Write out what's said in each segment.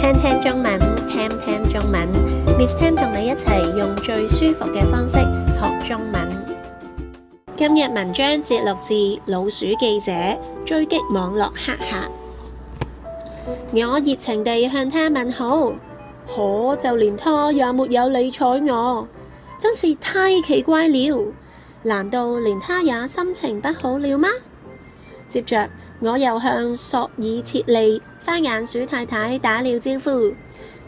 聽聽中文，聽聽中文 Miss Tam 同你一齊用最舒服嘅方式學中文。今日文章節錄自老鼠記者追擊網絡黑客。我熱情地向他問好，可就連他也沒有理睬我，真是太奇怪了。難道連他也心情不好了嗎？接着我又向索爾切利花眼鼠太太打了招呼，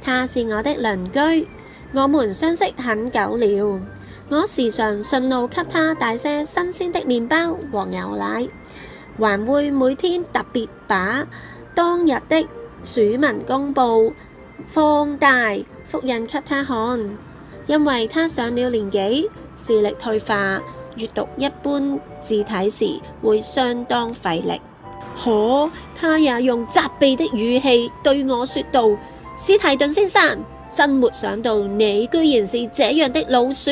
她是我的鄰居，我們相識很久了。我時常順路給她帶些新鮮的麵包和牛奶，還會每天特別把當日的鼠民公報放大複印給她看，因為她上了年紀，視力退化，閱讀一般字體時會相當費力。可他也用責備的語氣對我說道：史提頓先生，真沒想到你居然是這樣的老鼠。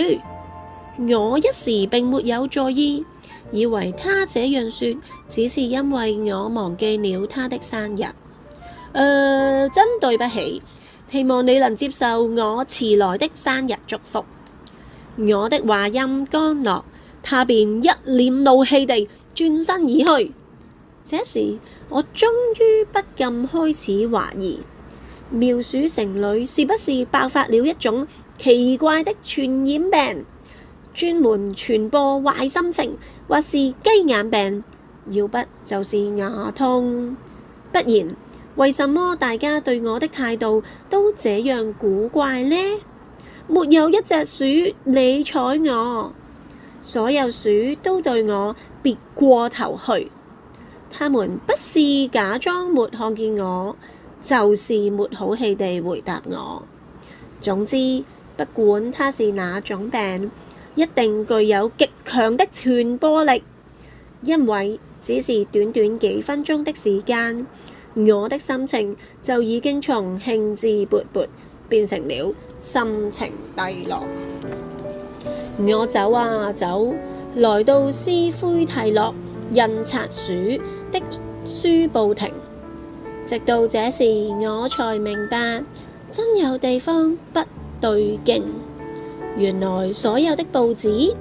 我一時並沒有在意，以為他這樣說只是因為我忘記了他的生日。真對不起，希望你能接受我遲來的生日祝福。我的話音剛落，他便一臉怒氣地轉身而去。這時我終於不禁開始懷疑，妙鼠城裏是不是爆發了一種奇怪的傳染病，專門傳播壞心情，或是雞眼病，要不就是牙痛。不然為什麼大家對我的態度都這樣古怪呢？沒有一隻鼠理睬我，所有鼠都對我別過頭去。他們不是假裝沒看見我，就是沒好氣地回答我。總之，不管它是哪種病，一定具有極強的傳播力，因為只是短短幾分鐘的時間，我的心情就已經從興致勃勃變成了心情低落。我走啊走，來到斯灰蒂洛印刷署的書報亭，直到這時我才明白，真有地方不對勁。原來所有的報紙，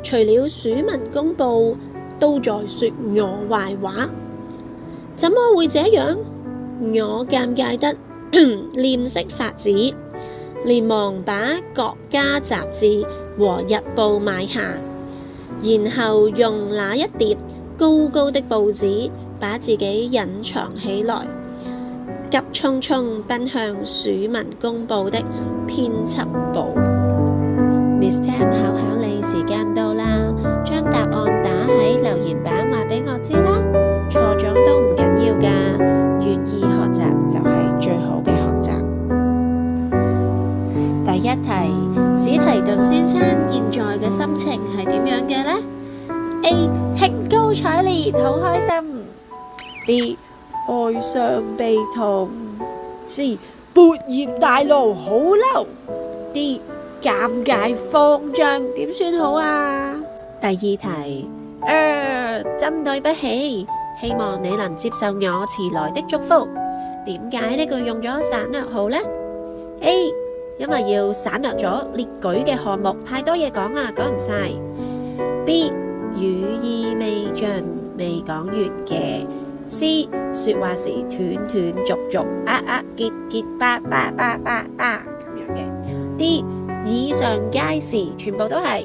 除了鼠民公報，都在說我壞話。怎麼會這樣？我尷尬得臉色發紫，連忙把各家雜誌和日報買下，然後用那一疊高高的報紙把自己隱藏起來，急匆匆奔向鼠民公報的編輯部。Miss Tam 考考你，時間到啦，將答案打喺留言板話俾我知啦，錯咗都唔緊要噶，願意學習就係最好嘅學習。第一題，史提頓先生現在嘅心情係點樣嘅呢？ A. 興高采烈，好開心。 B. 哀傷悲痛。 C. 勃然大怒，好嬲。 D. 尷尬慌張，點算好啊？第二題，真對不起，希望你能接受我遲來的祝福。點解呢句用咗省略號呢？ A. 因為要省略咗列舉嘅項目，太多嘢講啦，講唔晒。 B. 語意未盡，未講完嘅。 C. 說話時斷斷續續，結結巴巴巴巴巴咁樣嘅。 D. 以上皆是，全部都係。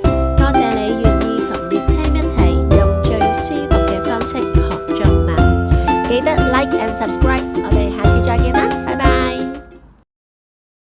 多謝你願意同 Miss Tam 一齊用最舒服嘅方式學中文，記得 like and subscribe，我哋下次再見啦。